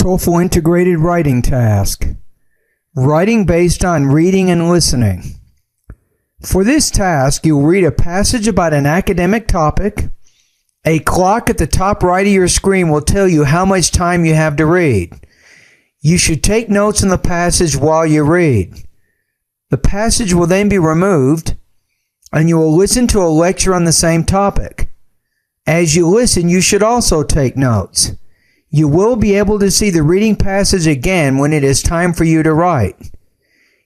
TOEFL Integrated Writing Task. Writing based on reading and listening. For this task, you'll read a passage about an academic topic. A clock at the top right of your screen will tell you how much time you have to read. You should take notes in the passage while you read. The passage will then be removed, and you will listen to a lecture on the same topic. As you listen, you should also take notes. You will be able to see the reading passage again when it is time for you to write.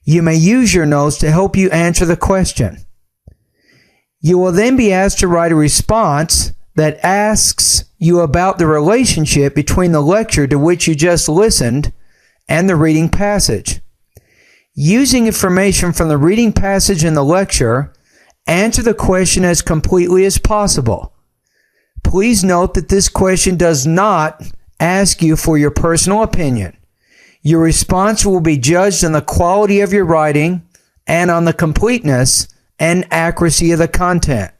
You may use your notes to help you answer the question. You will then be asked to write a response that asks you about the relationship between the lecture to which you just listened and the reading passage. Using information from the reading passage and the lecture, answer the question as completely as possible. Please note that this question does not ask you for your personal opinion. Your response will be judged on the quality of your writing and on the completeness and accuracy of the content.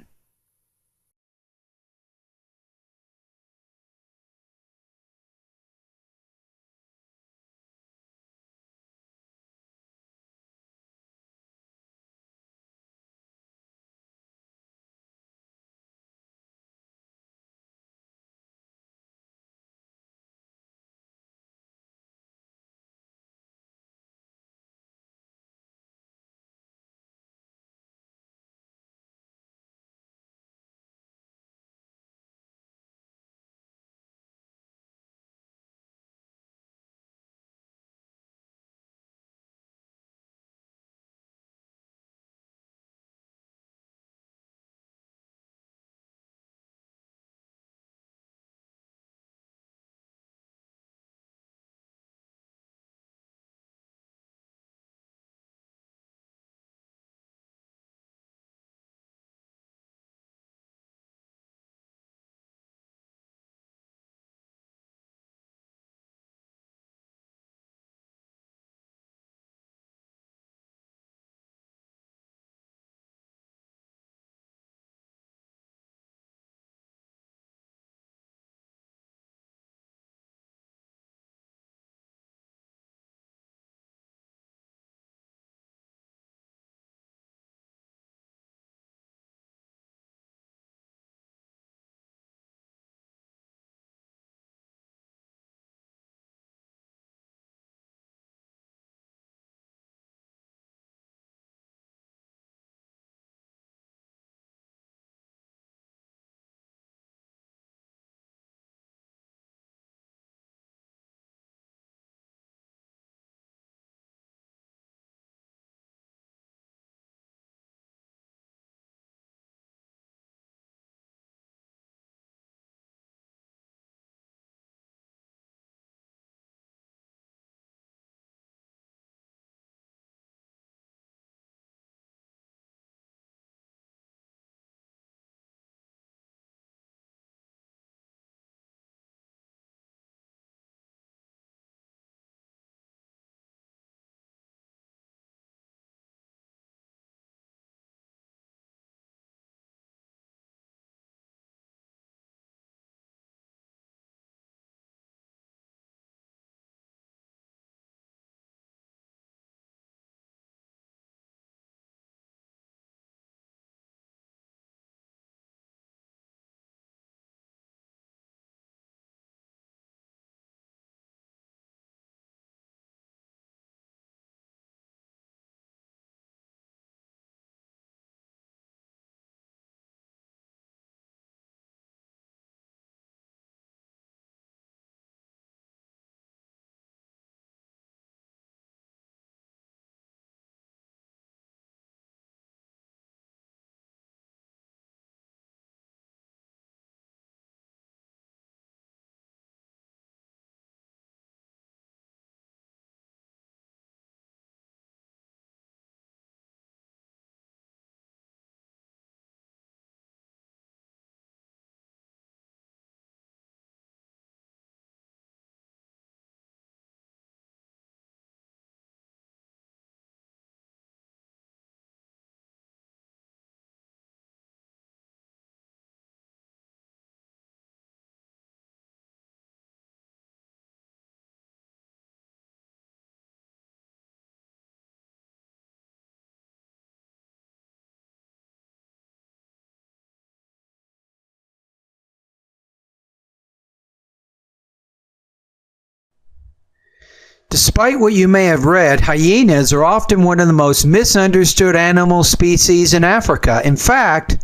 Despite what you may have read, hyenas are often one of the most misunderstood animal species in Africa. In fact,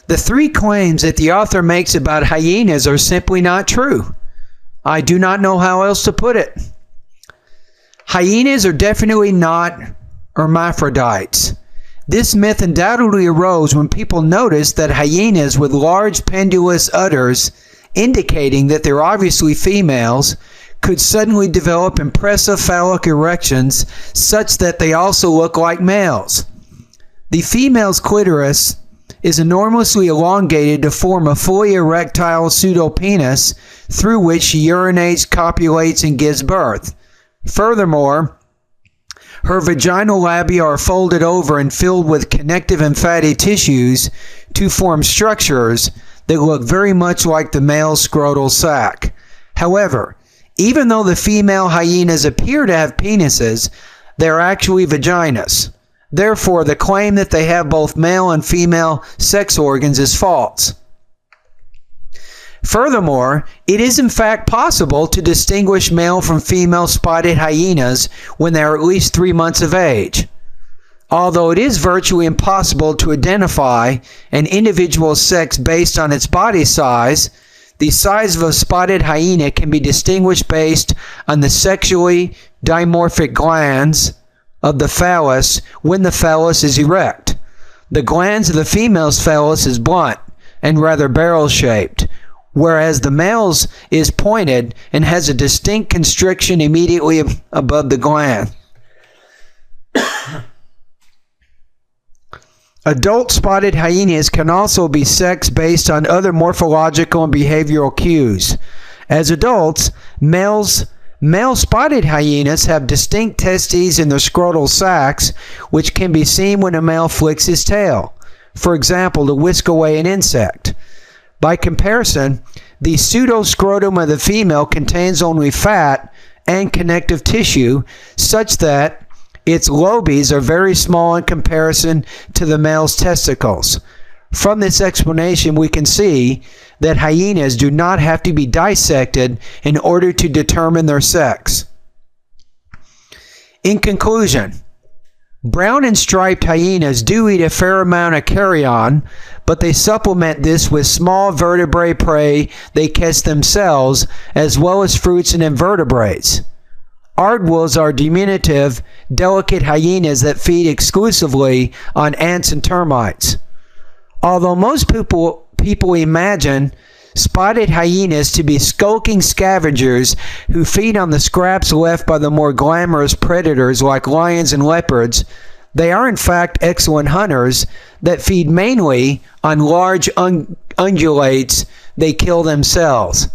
the three claims that the author makes about hyenas are simply not true. I do not know how else to put it. Hyenas are definitely not hermaphrodites. This myth undoubtedly arose when people noticed that hyenas with large pendulous udders, indicating that they're obviously females, could suddenly develop impressive phallic erections such that they also look like males. The female's clitoris is enormously elongated to form a fully erectile pseudopenis through which she urinates, copulates, and gives birth. Furthermore, her vaginal labia are folded over and filled with connective and fatty tissues to form structures that look very much like the male's scrotal sac. However, even though the female hyenas appear to have penises, they're actually vaginas. Therefore, the claim that they have both male and female sex organs is false. Furthermore, it is in fact possible to distinguish male from female spotted hyenas when they are at least 3 months of age. Although it is virtually impossible to identify an individual's sex based on its body size, the size of a spotted hyena can be distinguished based on the sexually dimorphic glands of the phallus when the phallus is erect. The glands of the female's phallus is blunt and rather barrel-shaped, whereas the male's is pointed and has a distinct constriction immediately above the gland. Adult spotted hyenas can also be sexed based on other morphological and behavioral cues. As adults, male spotted hyenas have distinct testes in their scrotal sacs, which can be seen when a male flicks his tail, for example, to whisk away an insect. By comparison, the pseudoscrotum of the female contains only fat and connective tissue, such that its lobies are very small in comparison to the male's testicles. From this explanation, we can see that hyenas do not have to be dissected in order to determine their sex. In conclusion, brown and striped hyenas do eat a fair amount of carrion, but they supplement this with small vertebrate prey they catch themselves, as well as fruits and invertebrates. Aardwolves are diminutive, delicate hyenas that feed exclusively on ants and termites. Although most people imagine spotted hyenas to be skulking scavengers who feed on the scraps left by the more glamorous predators like lions and leopards, they are in fact excellent hunters that feed mainly on large ungulates they kill themselves.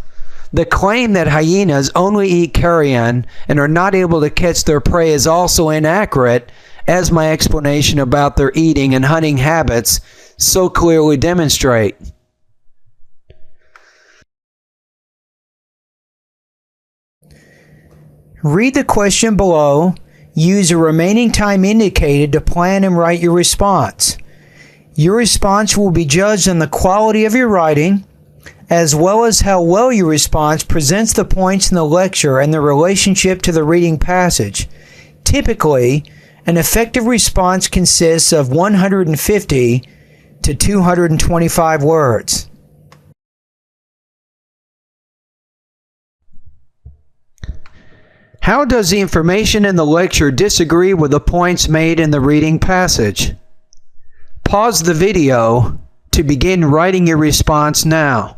The claim that hyenas only eat carrion and are not able to catch their prey is also inaccurate, as my explanation about their eating and hunting habits so clearly demonstrate. Read the question below. Use the remaining time indicated to plan and write your response. Your response will be judged on the quality of your writing, as well as how well your response presents the points in the lecture and their relationship to the reading passage. Typically, an effective response consists of 150 to 225 words. How does the information in the lecture disagree with the points made in the reading passage? Pause the video to begin writing your response now.